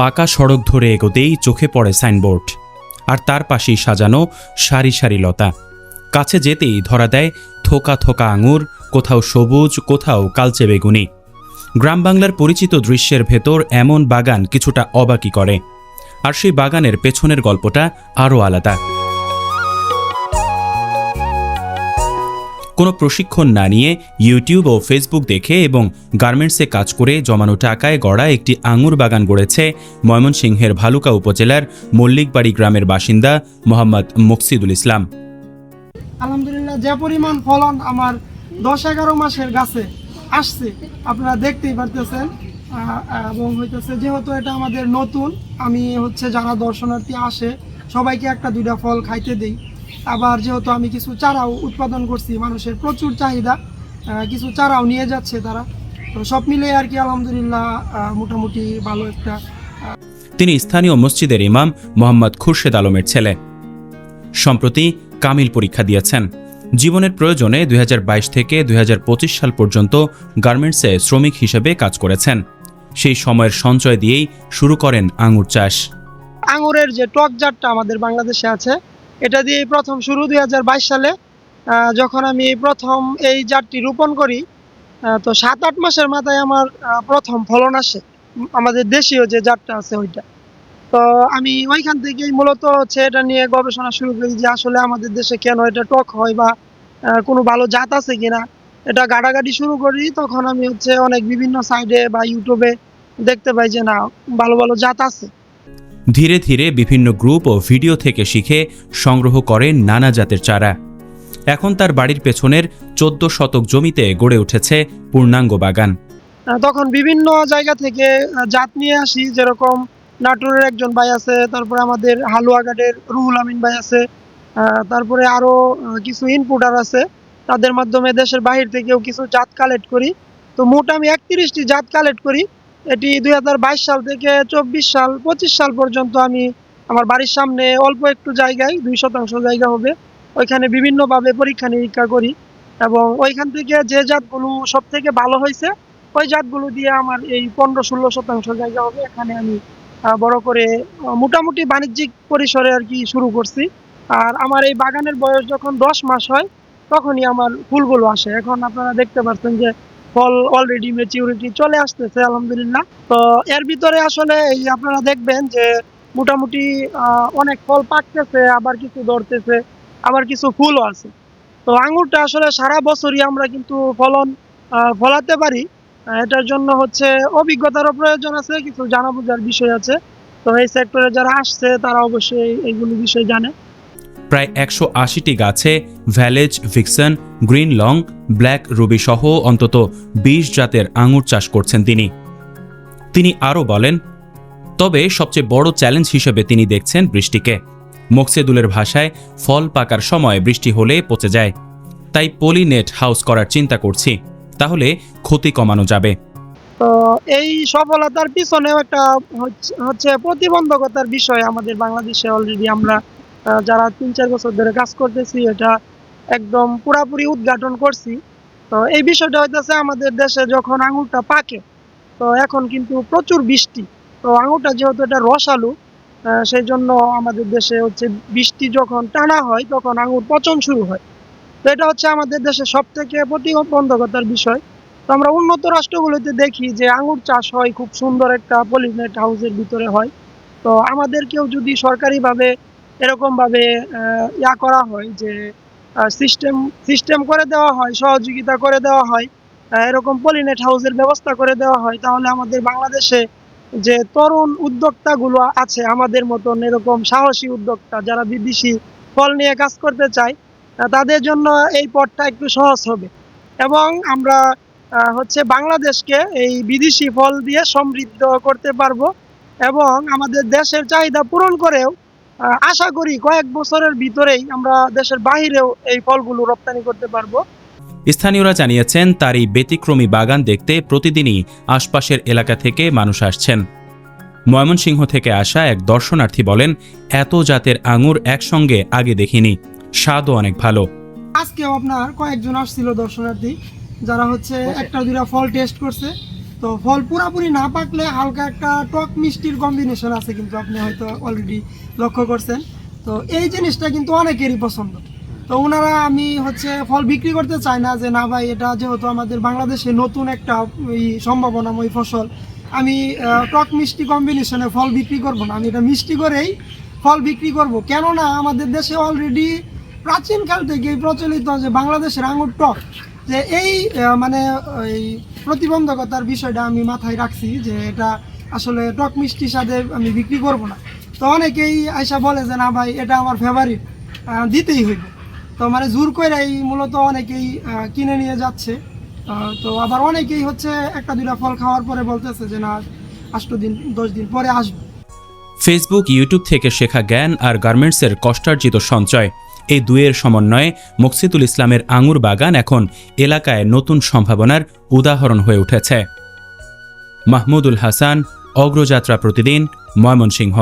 পাকা সড়ক ধরে এগোতেই চোখে পড়ে সাইনবোর্ড, আর তার পাশেই সাজানো সারি সারি লতা। কাছে যেতেই ধরা দেয় থোকা থোকা আঙুর, কোথাও সবুজ, কোথাও কালচে বেগুনি। গ্রাম বাংলার পরিচিত দৃশ্যের ভেতর এমন বাগান কিছুটা অবাকই করে, আর সেই বাগানের পেছনের গল্পটা আরও আলাদা। কোনো প্রশিক্ষণ না নিয়ে ইউটিউব ও ফেসবুক দেখে এবং গার্মেন্টসে কাজ করে জমানো টাকায় গড়া একটি আঙুর বাগান গড়েছে ময়মনসিংহের ভালুকা উপজেলার মল্লিকবাড়ি গ্রামের বাসিন্দা মোহাম্মদ মুকসিদুল ইসলাম। আলহামদুলিল্লাহ, যে পরিমাণ ফলন আমার 10-11 মাসের গাছে আসছে আপনারা দেখতেই পারতেছেন। এবং হইতেছে যেহেতু এটা আমাদের নতুন, আমি যারা দর্শনার্থী আসে সবাইকে 1-2টা ফল খাইতে দিই। আবার যেহেতু আমি কিছু চারাও উৎপাদন করছি, মানুষের প্রচুর চাহিদা, কিছু চারাও নিয়ে যাচ্ছে তারা। তো সব মিলে আর কি আলহামদুলিল্লাহ মোটামুটি ভালো একটা। তিনি স্থানীয় মসজিদের ইমাম মোহাম্মদ খুরশেদ আলমের ছেলে। সম্প্রতি কামিল পরীক্ষা দিয়েছেন। জীবনের প্রয়োজনে 2022 থেকে 2025 সাল পর্যন্ত গার্মেন্টসে শ্রমিক হিসেবে কাজ করেছেন। সেই সময়ের সঞ্চয় দিয়েই শুরু করেন আঙুর চাষ। আঙুরের যে টক জাতটা আমাদের বাংলাদেশে আছে, এটা দিয়ে প্রথম শুরু 2022 সালে। যখন আমি প্রথম এই জাতটি রোপণ করি, তো 7-8 মাসের মাথায় আমার প্রথম ফলন আসে আমাদের দেশীয় যে জাতটা আছে ওইটা। তো আমি ওইখান থেকেই মূলত এটা নিয়ে গবেষণা শুরু করি যে আসলে আমাদের দেশে কেন এটা টক হয়, বা কোনো ভালো জাত আছে কিনা। এটা ঘাটাঘাটি শুরু করি, তখন আমি অনেক বিভিন্ন সাইডে বা ইউটিউবে দেখতে পাই যে না, ভালো ভালো জাত আছে। ধীরে ধীরে বিভিন্ন গ্রুপ ও ভিডিও থেকে শিখে সংগ্রহ করেন নানা জাতের চারা। এখন তার বাড়ির পেছনের 14 শতক জমিতে গড়ে উঠেছে পূর্ণাঙ্গ বাগান। তখন বিভিন্ন জায়গা থেকে জাত নিয়ে আসি, যেরকম নাটোরের একজন ভাই আছে, তারপরে আমাদের হালুয়াঘাটের রুহুল আমিন ভাই আছে, তারপরে আরো কিছু ইনপুটার আছে। তাদের মাধ্যমে দেশের বাহির থেকেও কিছু জাত কালেক্ট করি। তো মোট আমি 31টি জাত কালেক্ট করি। এটি 2022 সাল থেকে 24 সাল 25 সাল পর্যন্ত আমি আমার বাড়ির সামনে অল্প একটু জায়গায় 2 শতাংশ জায়গা হবে, ওইখানে বিভিন্নভাবে পরীক্ষা নিরীক্ষা করি। এবং ওইখান থেকে যে জাতগুলো সব থেকে ভালো হয়েছে, ওই জাতগুলো দিয়ে আমার এই 15-16 শতাংশ জায়গা হবে, এখানে আমি বড় করে মোটামুটি বাণিজ্যিক পরিসরে আর কি শুরু করছি। আর আমার এই বাগানের বয়স যখন 10 মাস হয়, তখনই আমার ফুলগুলো আসে। এখন আপনারা দেখতে পাচ্ছেন যে ফল অলরেডি ম্যাচিউরিটি চলে আসতেছে আলহামদুলিল্লাহ। তো এর ভিতরে আসলে এই আপনারা দেখবেন যে মোটামুটি অনেক ফল পাকতেছে, আবার কিছু ধরতেছে, আবার কিছু ফুলও আছে। তো আঙুরটা আসলে সারা বছরই আমরা কিন্তু ফলাতে পারি। এটার জন্য অভিজ্ঞতারও প্রয়োজন আছে, কিছু জানা বোঝার বিষয় আছে। তো এই সেক্টরে যারা আসছে তারা অবশ্যই এইগুলো বিষয় জানে। প্রায় 180টি গাছে ভ্যালেজ, ভিক্সন, গ্রিন লং, ব্ল্যাক রুবি সহ অন্তত 20 জাতের আঙুর চাষ করছেন তিনি আরও বলেন, তবে সবচেয়ে বড় চ্যালেঞ্জ হিসেবে তিনি দেখছেন বৃষ্টিকে। মুকসিদুলের ভাষায়, ফল পাকার সময় বৃষ্টি হলে পচে যায়, তাই পলিনেট হাউস করার চিন্তা করছি, তাহলে ক্ষতি কমানো যাবে। তো এই সফলতার পিছনেও একটা প্রতিবন্ধকতার বিষয় আমাদের বাংলাদেশে অলরেডি আমরা যারা 3-4 বছর ধরে কাজ করতেছি, এটা একদম পুরাপুরি উদ্ঘাটন করছি। তো এই বিষয়টা হইতেছে আমাদের দেশে যখন আঙুরটা পাকে, তো এখন কিন্তু প্রচুর বৃষ্টি। তো আঙুরটা যেহেতু এটা রসালো, সেই জন্য আমাদের দেশে বৃষ্টি যখন টানা হয় তখন আঙুর পচন শুরু হয়। তো এটা আমাদের দেশে সব থেকে প্রতিবন্ধকতার বিষয়। তো আমরা উন্নত রাষ্ট্রগুলোতে দেখি যে আঙুর চাষ হয় খুব সুন্দর একটা পলিনেট হাউসের ভিতরে হয়। তো আমাদেরকেও যদি সরকারিভাবে এরকম ভাবে করা হয় যে সিস্টেম করে দেওয়া হয়, সহযোগিতা করে দেওয়া হয়, এরকম পলিনেট হাউসের ব্যবস্থা করে দেওয়া হয়, তাহলে আমাদের বাংলাদেশে যে তরুণ উদ্যোক্তাগুলো আছে আমাদের মতন এরকম সাহসী উদ্যোক্তা যারা বিদেশি ফল নিয়ে কাজ করতে চায়, তাদের জন্য এই পথটা একটু সহজ হবে। এবং আমরা বাংলাদেশকে এই বিদেশি ফল দিয়ে সমৃদ্ধ করতে পারবো, এবং আমাদের দেশের চাহিদা পূরণ করেও আশা করি কয়েক বছরের ভিতরেই আমরা দেশের বাহিরেও এই ফলগুলো রপ্তানি করতে পারবো। স্থানীয়রা জানিয়েছেন, তার এই ব্যতিক্রমী বাগান দেখতে প্রতিদিনই আশপাশের এলাকা থেকে মানুষ আসছেন। ময়মনসিংহ থেকে আসা এক দর্শনার্থী বলেন, এত জাতের আঙুর একসঙ্গে আগে দেখিনি, স্বাদও অনেক ভালো। আজকেও আপনার কয়েকজন আসছিল দর্শনার্থী, যারা 1-2টা ফল টেস্ট করছে। তো ফল পুরাপুরি না পাকলে হালকা একটা টক মিষ্টির কম্বিনেশন আছে, কিন্তু আপনি হয়তো অলরেডি লক্ষ্য করছেন। তো এই জিনিসটা কিন্তু অনেকেরই পছন্দ। তো ওনারা, আমি ফল বিক্রি করতে চাই না যে না ভাই এটা যেহেতু আমাদের বাংলাদেশে নতুন একটা সম্ভাবনাময় ফসল, আমি টক মিষ্টি কম্বিনেশনে ফল বিক্রি করব না, আমি এটা মিষ্টি করেই ফল বিক্রি করব। কেননা আমাদের দেশে অলরেডি প্রাচীনকাল থেকেই প্রচলিত যে বাংলাদেশের আঙুর টক, যে এই মানে এই প্রতিবন্ধকতার বিষয়টা আমি মাথায় রাখছি যে এটা আসলে টক মিষ্টির সাথে আমি বিক্রি করব না। তো অনেকেই আইসা বলে যে না ভাই এটা আমার ফেভারিট, দিতেই হইবে। তো মানে জোর করেই মূলত অনেকেই কিনে নিয়ে যাচ্ছে। তো আবার অনেকেই একটা দুটা ফল খাওয়ার পরে বলতেছে যে না 8 দিন 10 দিন পরে আসবে। ফেসবুক, ইউটিউব থেকে শেখা জ্ঞান আর গার্মেন্টসের কষ্টার্জিত সঞ্চয়, এই দুয়ের সমন্বয়ে মকসিদুল ইসলামের আঙুর বাগান এখন এলাকায় নতুন সম্ভাবনার উদাহরণ হয়ে উঠেছে। মাহমুদুল হাসান, অগ্রযাত্রা প্রতিদিন, ময়মনসিংহ।